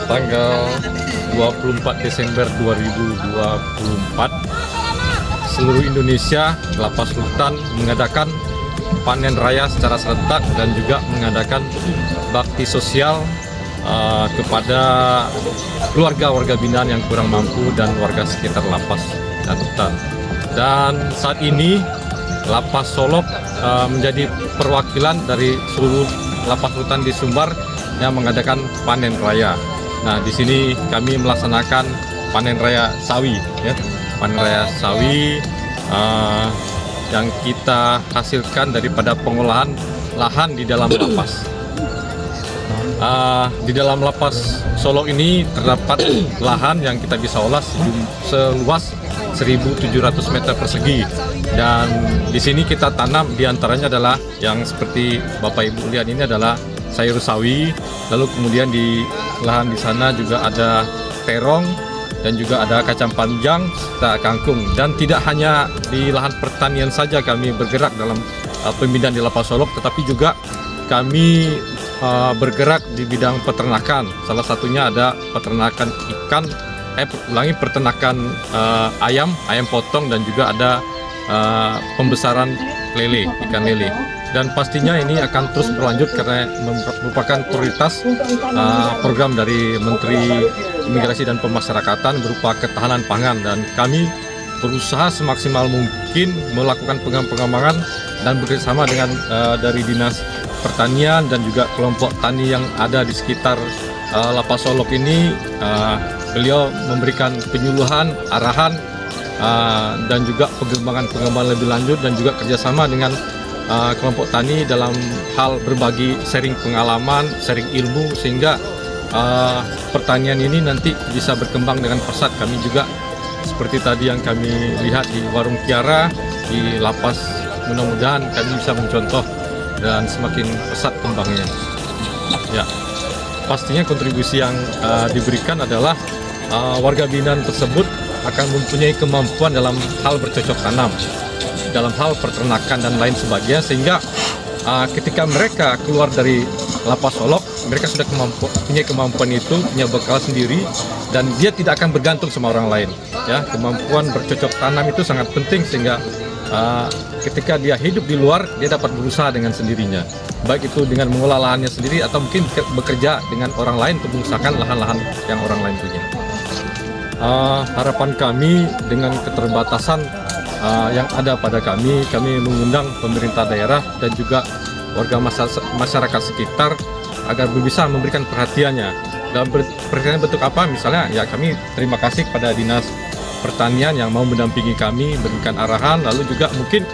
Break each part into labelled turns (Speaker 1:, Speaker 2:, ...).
Speaker 1: tanggal 24 Desember 2024, seluruh Indonesia Lapas Rutan mengadakan panen raya secara serentak dan juga mengadakan bakti sosial kepada keluarga-warga binaan yang kurang mampu dan warga sekitar lapas dan rutan. Dan saat ini Lapas Solok menjadi perwakilan dari seluruh lapas rutan di Sumbar yang mengadakan panen raya. Nah, di sini kami melaksanakan panen raya sawi, ya. Panen raya sawi yang kita hasilkan daripada pengolahan lahan di dalam lapas. Di dalam Lapas Solok ini terdapat lahan yang kita bisa olah seluas 1.700 meter persegi, dan di sini kita tanam diantaranya adalah yang seperti Bapak Ibu lihat ini adalah sayur sawi, lalu kemudian di lahan di sana juga ada terong dan juga ada kacang panjang serta kangkung. Dan tidak hanya di lahan pertanian saja kami bergerak dalam pembinaan di Lapas Solok, tetapi juga kami bergerak di bidang peternakan. Salah satunya ada peternakan ikan, peternakan ayam potong, dan juga ada pembesaran lele, ikan lele. Dan pastinya ini akan terus berlanjut karena merupakan prioritas program dari Menteri Imigrasi dan Pemasyarakatan berupa ketahanan pangan, dan kami berusaha semaksimal mungkin melakukan pengembangan dan bekerjasama dengan dari Dinas Pertanian dan juga kelompok tani yang ada di sekitar Lapas Solok ini. Beliau memberikan penyuluhan, arahan, dan juga pengembangan lebih lanjut, dan juga kerjasama dengan kelompok tani dalam hal berbagi sharing pengalaman, sharing ilmu, sehingga pertanian ini nanti bisa berkembang dengan pesat. Kami juga seperti tadi yang kami lihat di Warung Kiara di lapas, mudah-mudahan kami bisa mencontoh dan semakin pesat kembangnya. Ya, pastinya kontribusi yang diberikan adalah warga binaan tersebut akan mempunyai kemampuan dalam hal bercocok tanam, dalam hal peternakan dan lain sebagainya, sehingga ketika mereka keluar dari Lapas Solok, mereka sudah punya kemampuan itu, punya bekal sendiri, dan dia tidak akan bergantung sama orang lain. Ya, kemampuan bercocok tanam itu sangat penting, sehingga ketika dia hidup di luar, dia dapat berusaha dengan sendirinya, baik itu dengan mengolah lahannya sendiri atau mungkin bekerja dengan orang lain untuk mengusahakan lahan-lahan yang orang lain punya. Harapan kami dengan keterbatasan yang ada pada kami mengundang pemerintah daerah dan juga warga masyarakat sekitar agar bisa memberikan perhatiannya. Dalam perhatian bentuk apa? Misalnya, ya kami terima kasih kepada Dinas Pertanian yang mau mendampingi kami, memberikan arahan, lalu juga mungkin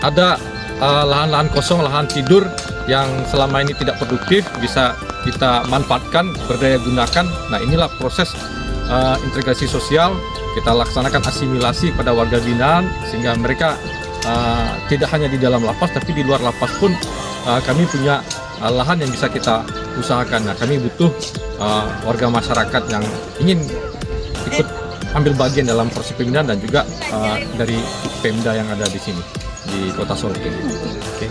Speaker 1: ada lahan-lahan kosong, lahan tidur yang selama ini tidak produktif, bisa kita manfaatkan, berdaya gunakan. Nah, inilah proses integrasi sosial. Kita laksanakan asimilasi pada warga binaan, sehingga mereka tidak hanya di dalam lapas, tapi di luar lapas pun kami punya lahan yang bisa kita usahakan. Nah, kami butuh warga masyarakat yang ingin ikut ambil bagian dalam proses pembinaan dan juga dari Pemda yang ada di sini di Kota Solok ini.
Speaker 2: Oke,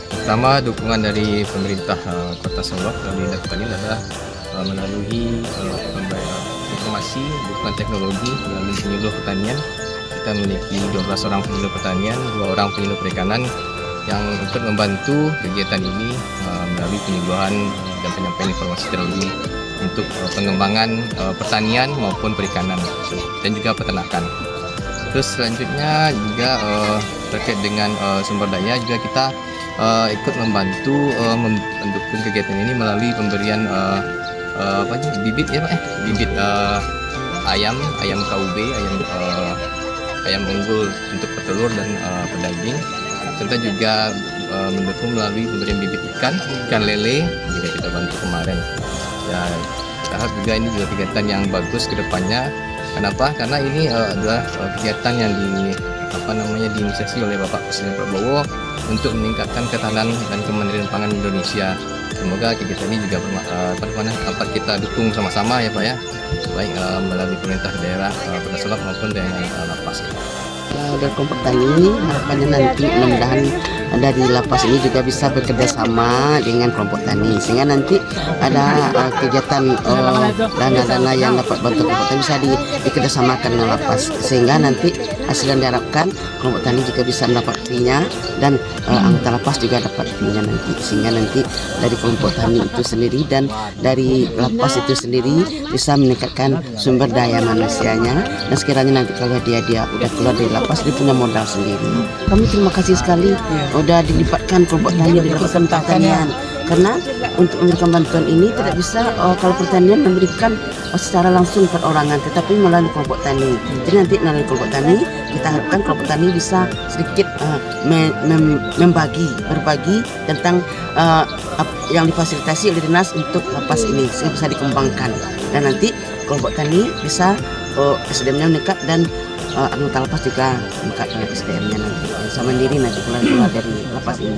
Speaker 2: pertama dukungan dari pemerintah Kota Solok melalui Dinas Pertanian adalah melalui informasi, dukungan teknologi melalui penyuluh pertanian. Kita memiliki 12 orang penyuluh pertanian, 2 orang penyuluh perikanan yang ikut membantu kegiatan ini melalui penyuluhan dan penyampaian informasi teknologi untuk pengembangan pertanian maupun perikanan dan juga peternakan. Terus selanjutnya juga terkait dengan sumber daya, juga kita ikut membantu mendukung kegiatan ini melalui pemberian bibit bibit ayam KUB, ayam unggul untuk petelur dan pedaging, serta juga mendukung melalui pemberian bibit ikan lele juga kita bantu kemarin. Ya, kita harap juga ini juga kegiatan yang bagus ke depannya. Kenapa? Karena ini adalah kegiatan yang diinisiasi oleh Bapak Presiden Prabowo untuk meningkatkan ketahanan dan kemandirian pangan Indonesia. Semoga kegiatan ini juga dapat kita dukung sama-sama ya Pak ya, baik melalui pemerintah daerah Kota Solok maupun dengan lapas.
Speaker 3: Dari kelompok tani, harapannya nanti mudah-mudahan dari lapas ini juga bisa bekerja sama dengan kelompok tani, sehingga nanti ada kegiatan dana-dana yang dapat bantu kelompok tani bisa dikerjasamakan dengan lapas, sehingga nanti hasil yang diharapkan kelompok tani juga bisa mendapat fee-nya dan anggota lapas juga dapat fee-nya nanti, sehingga nanti dari kelompok tani itu sendiri dan dari lapas itu sendiri bisa meningkatkan sumber daya manusianya, dan sekiranya nanti kalau dia udah keluar dari lapas dia punya modal sendiri. Kami terima kasih sekali udah dilipatkan kelompok tani di dalam pertanian, karena untuk memberikan bantuan ini tidak bisa kalau pertanian memberikan secara langsung perorangan, tetapi melalui kelompok tani. Jadi nanti melalui kelompok tani kita harapkan kelompok tani bisa sedikit berbagi tentang yang difasilitasi oleh dinas untuk lapas ini, sehingga bisa dikembangkan, dan nanti kelompok tani bisa SDM-nya meningkat dan anggota lapas juga meningkatkan SDM-nya nanti, bisa mandiri nanti keluar dari lapas ini.